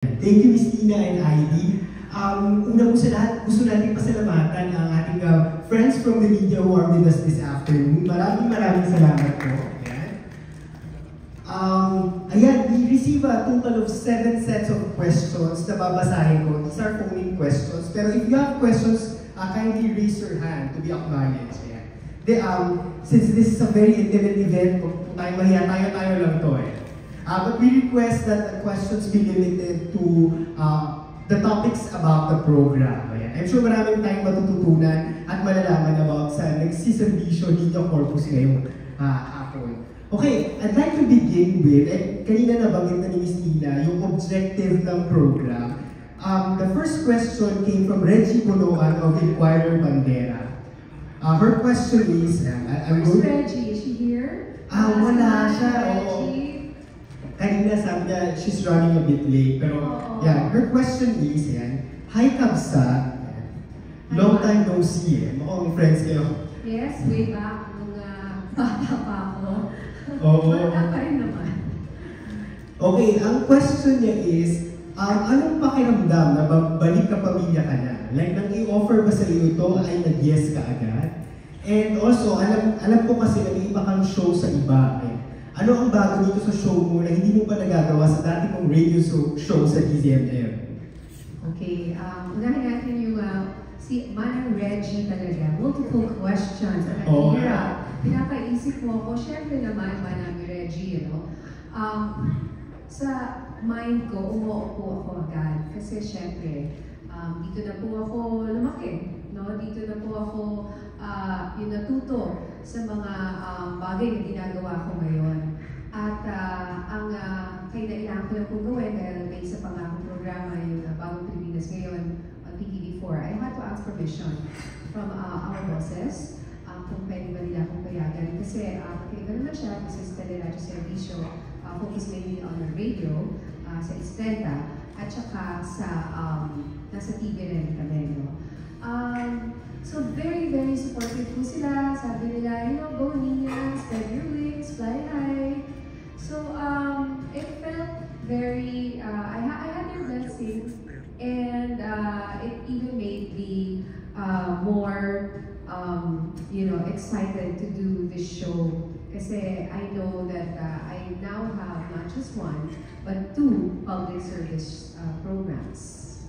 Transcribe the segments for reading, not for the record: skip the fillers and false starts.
Thank you, Miss Tina and Heidi. Una po sa lahat, gusto natin pasalamatan ang ating friends from the media who are with us this afternoon. Maraming salamat po. Ayan, we receive a total of 7 sets of questions na babasahin ko. These are phone-in questions. Pero if you have questions, kindly raise your hand to be acknowledged. Since this is a very intimate event, kung tayo mahiya, tayo lang to but we request that the questions be limited to the topics about the program. Ayan. I'm sure maraming tayong matututunan at malalaman about sa nagsiservisyo Linya Corpus ngayong hapon. Okay, I'd like to begin with, kanina nabanggit na ni Ms. Tina, yung objective ng program. The first question came from Reggie Bonoan of Inquirer Bandera. Her question is, where's Reggie? Is she here? Wala siya. Kanina sabi niya, she's running a bit late. Pero, yeah, her question is, hi Kabsa, long time no see mukhang friends kayo. Yes, way back, nung bata pa ako. Bata pa rin naman. Okay, ang question niya is, anong pakiramdam na balik ka pamilya ka na? Like, nang i-offer ba sa iyo ito ay nag-yes ka agad? And also, alam ko kasi na may iba kang show sa iba. Ano ang bago dito sa show mo na hindi mo pa nagagawa sa dati mong radio show sa DZMM? Okay, unahin natin yung si Manang Reggie talaga. Multiple questions. Pinapaisip mo ako, syempre naman Manang Reggie, sa mind ko, umuupo ako agad. Kasi syempre, dito na po ako lumaki. Dito na po ako yung natuto sa mga bagay na ginagawa ko ngayon. At ang kailangan ko lang po gawin dahil may isa pang akong programa yung Bagong Pilipinas ngayon on PTV4. I had to ask permission from our bosses kung pwede ba nila akong payagan. Kasi iba naman siya, this is Teleradio Servicio, focus mainly on the radio, sa Estenta, at saka sa nasa TV rin kami. So very, very supportive po sila. Sabi nila, go Nina, spread your wings, fly high. So it felt very, I had their blessings, and it even made me more, excited to do this show. Kasi I know that I now have not just one, but 2 public service programs.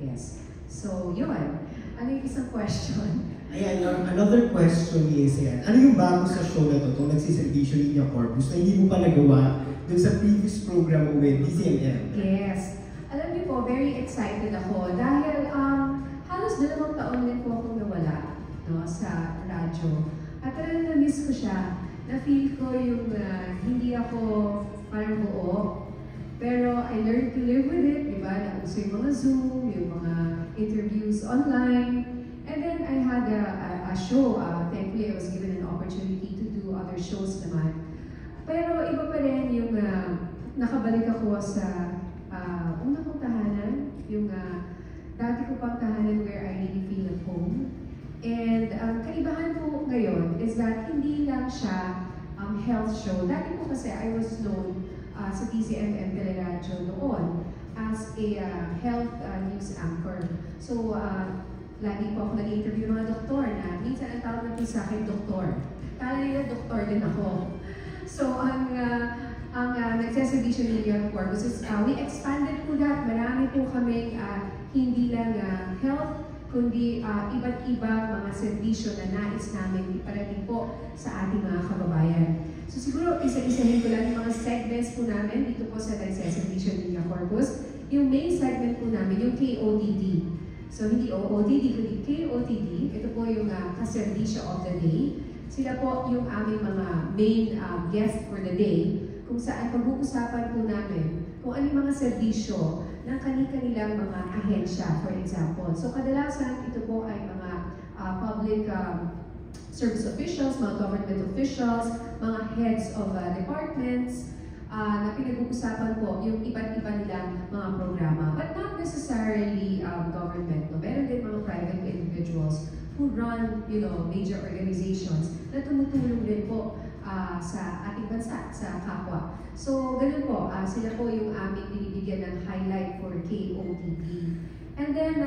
Yes. So, yun. Ano yung isang question? Ayan, another question is, ano yung bago sa show na to, itong nagsiservisyo Linya Corpus, na hindi mo pa nagawa dun sa previous program mo with DZMM? Yes. Alam niyo po, very excited ako dahil halos 2 taon din po akong nawala sa radyo. At talagang na-miss ko siya. Na-feel ko yung hindi ako parang buo. Pero I learned to live with it, di ba? Nauso yung mga Zoom, yung mga interviews online. And then I had a show. Thankfully, I was given an opportunity to do other shows naman. Pero iba pa rin yung nakabalik ako sa una kong tahanan, yung dati ko pang tahanan where I really feel at home. And kaibahan po ngayon is that hindi lang siya health show. Dati po kasi I was known sa DZMM Teleradio noon as a health news anchor. So, lagi po ako nag-interview ng mga doktor na minsan ang tawag na po sa akin doktor. Kala nila doktor din ako. So, ang nagsaservisyo ni Linya Corpus is we expanded po that. Marami po kaming hindi lang health, kundi iba't ibang mga servisyo na nais namin iparating po sa ating mga kababayan. So siguro isa-isahin ko lang yung mga segments po namin dito po sa nagsaservisyo ni Linya Corpus. Yung main segment po namin, yung KOTD. So hindi OOTD, kundi KOTD. Ito po yung kaservisyo of the day. Sila po yung aming mga main guest for the day, kung saan pag-uusapan po namin kung ano yung mga servisyo ng kanilang mga ahensya, for example. So kadalasan ito po ay mga public service officials, mga government officials, mga heads of departments, na pinag-uusapan po yung iba't iba nilang mga programa. But not necessarily government. Meron din mga private individuals who run, major organizations na tumutulong din po sa ating bansa, sa kapwa. So, ganun po, sila po yung aming binibigyan ng highlight for KOTV. And then,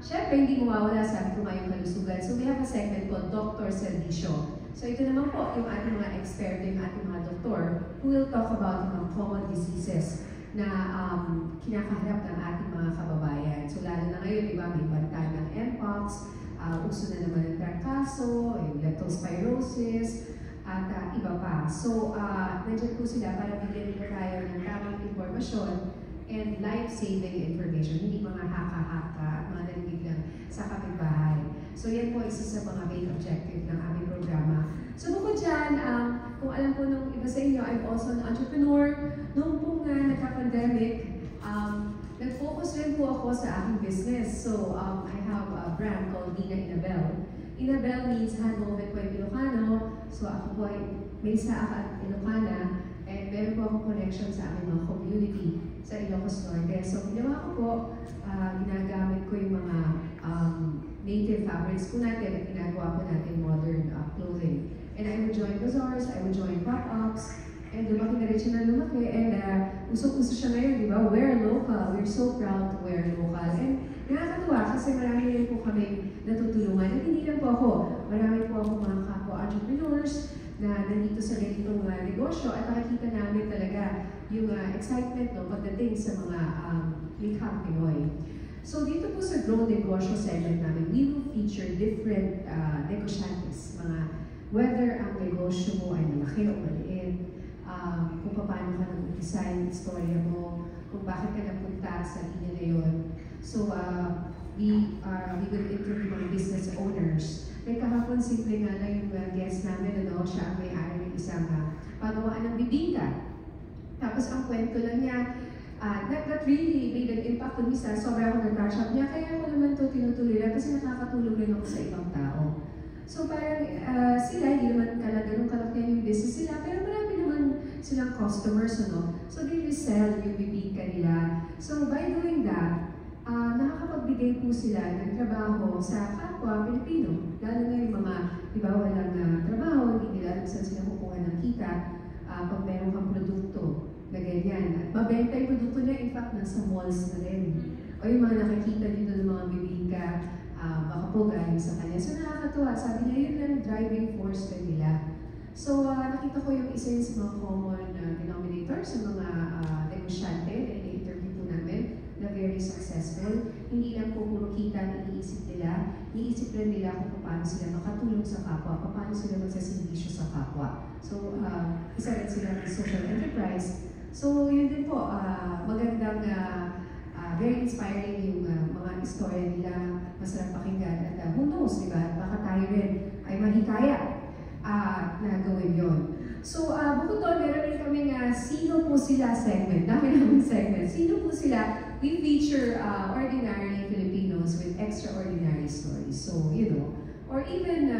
syempre, hindi mawawala sa ating yung kalusugan. So, we have a segment called Dr. Servisyo. So, ito naman po yung ating mga experto, yung ating mga doktor who will talk about mga common diseases na kinakaharap ng ating mga kababayan. So, lalo na ngayon, di ba, may banta ng Mpox, uso na naman ng trangkaso, yung leptospirosis, at iba pa. So, nandiyan po sila para bigyan nila tayo ng tamang informasyon and life-saving information, hindi mga haka-haka, mga narinig lang sa kapitbahay. So yan po isa sa mga main objective ng aming programa. So bukod dyan, kung alam po nung iba sa inyo, I'm also an entrepreneur. Noong pong nagka-pandemic, nag-focus rin po ako sa aking business. So I have a brand called Nina Inabel. Inabel means handwoven po yung Ilocano. So ako po ay may sa Ilocana. And meron po akong connection sa aming mga community sa Ilocos Norte. So, ginawa ko po, ginagamit ko yung mga native fabrics po natin at ginagawa po natin modern clothing. And I would join bazaars, I would join pop-ups, and lumaki na rin siya na lumaki. And usok-uso siya ngayon, di ba? Wear local. We're so proud to wear local. And nakakatuwa kasi marami rin po kami natutulungan. At hindi lang po ako, marami po ako mga kapwa-entrepreneurs na nandito sa ganitong negosyo at nakikita namin talaga yung excitement pagdating sa mga likhang Pinoy. So dito po sa Grow Negosyo segment namin, we will feature different negosyantes, whether ang negosyo mo ay malaki o maliit, kung paano ka nag-umpisa yung istorya mo, kung bakit ka napunta sa linya na yun. So we will interview mga business owners. May kahapon simple nga na yung guest namin, siya ang may-ari ng isang pagawaan ng bibingka. Tapos ang kwento lang niya, that really made an impact on me. Sobra ako na-touch up niya, kaya ako naman ito tinutuloy lang kasi nakakatulong rin ako sa ibang tao. So parang sila, hindi naman ganun kalakihan yung business sila, pero marami naman silang customers, So they resell yung bibingka nila. So by doing that, nakakapagbigay po sila ng trabaho sa kapwa Pilipino. Lalo na yung mga, di ba, walang trabaho, hindi nila alam saan sila kukuha ng kita pag meron kang produkto na ganyan. At mabenta yung produkto niya, in fact, nasa malls na rin. O yung mga nakikita dito ng mga bibingka, baka po galing sa kanya. So nakakatuwa, sabi niya, yun lang driving force na nila. So nakita ko yung isa yun sa mga common denominator sa mga negosyante na ini-interview po namin na very successful. Hindi lang po puro kita ang iniisip nila, iniisip rin nila kung paano sila makatulong sa kapwa, paano sila magsaservisyo sa kapwa. So, isa rin sila ng social enterprise. So, yun din po, magandang, very inspiring yung mga istorya nila, masarap pakinggan. At who knows, di ba? Baka tayo rin ay mahikaya na gawin yun. So, bukod doon, meron rin kaming Sino Po Sila segment. Dami namin segment. Sino po sila? We feature ordinary Filipinos with extraordinary stories. So, or even,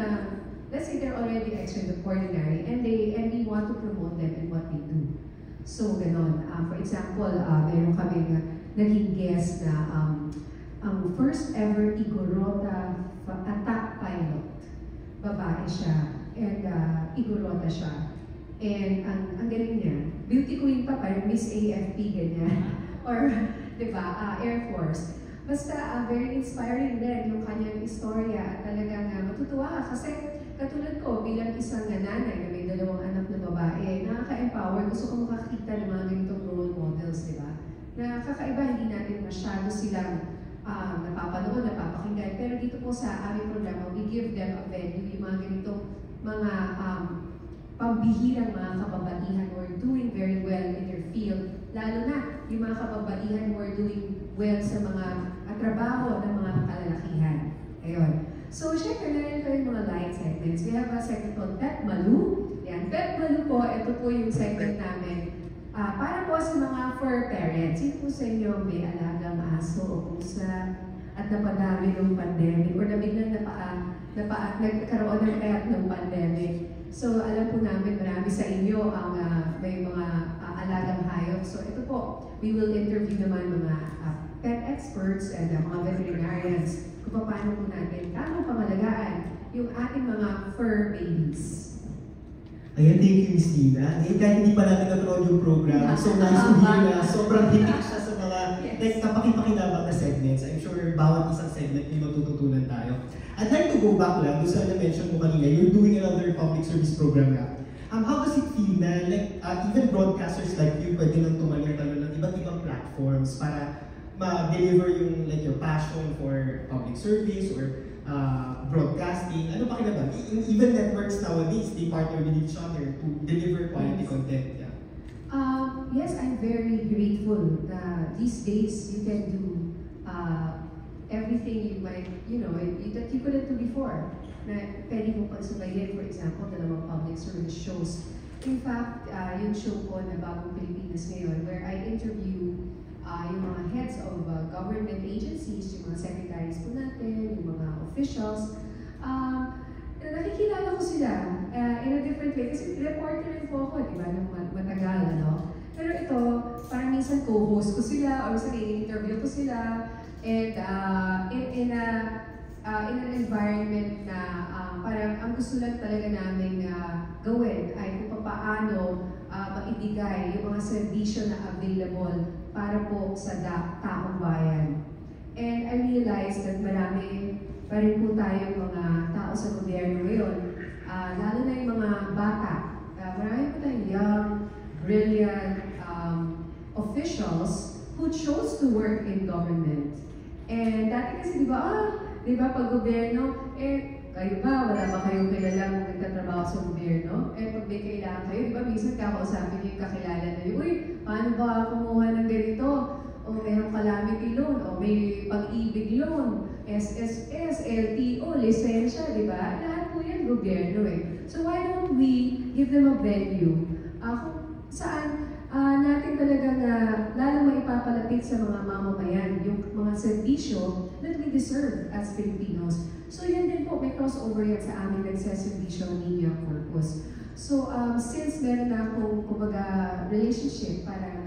let's say they're already extraordinary and we want to promote them and what they do. So, ganon. For example, meron kaming naging guest na ang first ever Igorota attack pilot. Babae siya. And Igorota siya. And ang galing niya, beauty queen pa, parang Miss AFP, ganyan. Or, di ba, Air Force. Basta, very inspiring din yung kanyang istorya at talagang matutuwa ka kasi katulad ko, bilang isang nanay na may 2 anak na babae, nakaka-empower, gusto ko makakita ng mga ganitong role models, di ba? Na kakaiba, hindi natin masyado silang napapanood, napapakinggan. Pero dito po sa aming programa, we give them a venue, yung mga ganitong mga pambihirang mga kababaihan who are doing very well in their field, lalo na yung mga kababaihan who are doing well sa mga trabaho ng mga kalalakihan. Ayun. So, syempre, meron ko yung mga light segments. We have a segment called Pet Malu. Yan. Pet Malu po, ito po yung segment namin. Para po sa mga fur parents. Sino po sa inyo may alagang aso o pusa at napadami ng pandemic or nabiglang nagkaroon ng pet ng pandemic? So, alam po namin marami sa inyo ang may mga alagang hayop. So, ito po, we will interview naman mga pet experts and mga veterinarians kung paano po natin tamang pangalagaan yung ating mga fur babies. Ayan, thank you, Miss Nina. Eh, kahit hindi pa natin napanood yung program, so nice to hear na sobrang hitik siya sa mga like, kapaki-pakinabang na segments. I'm sure bawat isang segment may matututunan tayo. I'd like to go back lang, doon sa na-mention mo kanina, you're doing another public service program na. How does it feel na like, even broadcasters like you pwede nang tumalir-talon ng iba't ibang platforms para ma-deliver yung like your passion for public service or broadcasting? Ano pa kinabang? Even networks nowadays, they partner with each other to deliver quality content. Yeah. Yes, I'm very grateful that these days you can do everything you might, that you couldn't do before. Na pwede mo pagsubayin, for example, dalawang public service shows. In fact, yung show ko na Bagong Pilipinas ngayon, where I interview yung mga heads of government agencies, yung mga secretaries po natin, yung mga officials. Nakikilala ko sila in a different way. Kasi reporter rin po ako, di ba, nung matagal, ano? Pero ito, parang minsan co-host ko sila, or minsan i-interview ko sila, and in an environment na parang ang gusto lang talaga namin gawin ay kung paano maibigay yung mga serbisyo na available para po sa taong bayan. And I realized that marami pa rin po tayong mga tao sa gobyerno ngayon, lalo na yung mga bata. Marami po tayong young, brilliant officials who chose to work in government. And dati kasi di ba pag gobyerno, kayo ba, wala ba kayong kilala kung nagtatrabaho sa gobyerno? Pag may kailangan kayo, di ba minsan kakausapin niyo yung kakilala na yun, uy, paano ba kumuha ng ganito? O mayroong calamity loan, o may pag-ibig loan, SSS, LTO, lisensya, di ba? Lahat po yan gobyerno So why don't we give them a venue? Kung saan natin talagang lalo maipapalapit sa mga mamamayan yung mga serbisyo that we deserve as Filipinos. So yan din po, may crossover yan sa aming nagsaservisyo Niña Corpus. So since meron na akong kumbaga relationship, parang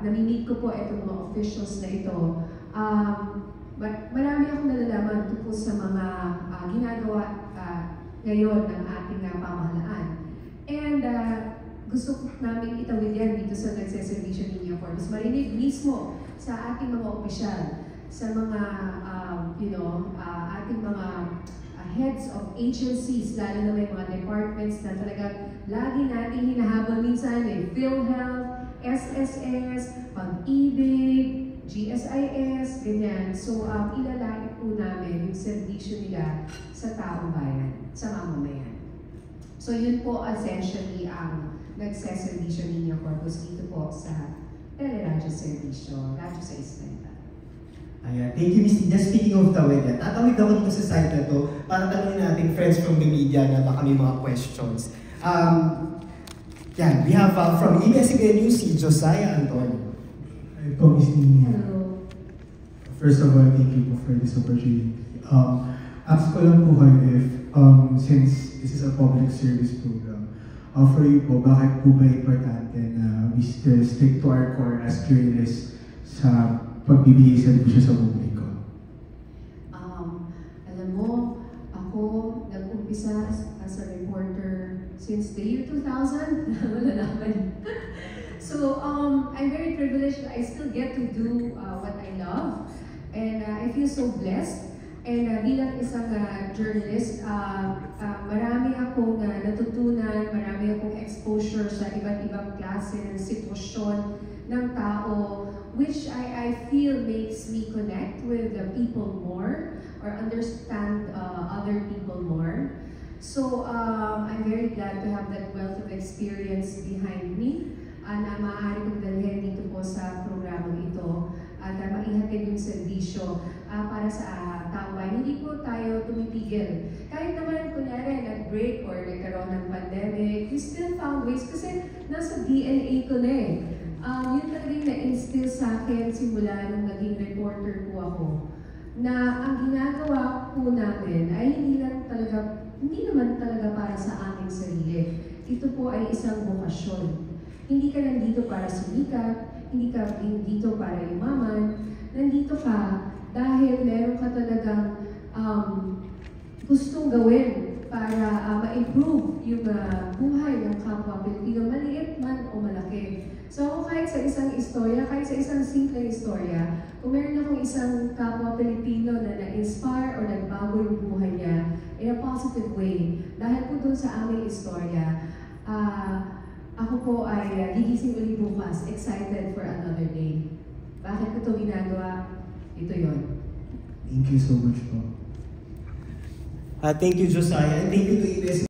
nami-meet ko po itong mga officials na ito, marami akong nalalaman tungkol sa mga ginagawa ngayon ng ating pamahalaan. And gusto ko namin itawid yan dito sa nagsaservisyo Niña Corpus. Marinig mismo sa ating mga opisyal, sa mga, ating mga heads of agencies, lalo na may mga departments na talagang lagi nating hinahabol minsan PhilHealth, SSS, Pag-ibig, GSIS, ganyan. So, ilalahit po namin yung serbisyo nila sa taong bayan, sa mamamayan. So, yun po essentially ang nagsaservisyo Niña Corpus dito po sa Teleradyo Servisyo, Radyo sa Islanda. Ayan, thank you, Miss Nina. Speaking of tawid, tatawid ako dito sa site na to para tanongin natin friends from the media na baka may mga questions. We have from ABS-CBN News, si Josiah Antonio. Hi po, Miss Nina. Hello. First of all, thank you po for this opportunity. Ask ko lang po kayo if, since this is a public service program, for you po, bakit po ba importante na we still stick to our core as journalists sa pagbibigay serbisyo sa publiko? Alam mo, ako nag-umpisa as a reporter since the year 2000. Wala naman. So, I'm very privileged that I still get to do what I love. And I feel so blessed. And bilang isang journalist, marami akong natutunan, marami akong exposure sa iba't ibang klase ng sitwasyon ng tao, which I feel makes me connect with the people more or understand other people more. So I'm very glad to have that wealth of experience behind me na maaari kong dalhin dito po sa programang ito at maihatid yung serbisyo para sa taong bayan. Hindi po tayo tumipigil. Kahit naman kunyari nag-break or nagkaroon ng pandemic, we still found ways kasi nasa DNA ko na yun talaga yung na-instill sa akin simula nung naging reporter po ako. Na ang ginagawa po namin ay hindi naman talaga para sa aming sarili. Ito po ay isang bokasyon. Hindi ka nandito para sumikat, hindi ka nandito para yumaman, nandito ka dahil meron ka talagang gustong gawin para ma-improve yung buhay ng kapwa Pilipino, maliit man o malaki. So kahit sa isang istorya, kahit sa isang simple istorya, kung meron akong isang kapwa Pilipino na na-inspire o nagbago yung buhay niya in a positive way, dahil po dun sa aming istorya, ako po ay gigising ulit bukas, excited for another day. Bakit ko ito ginagawa? Ito yon. Thank you so much po. Thank you, Josiah, and thank you to ABS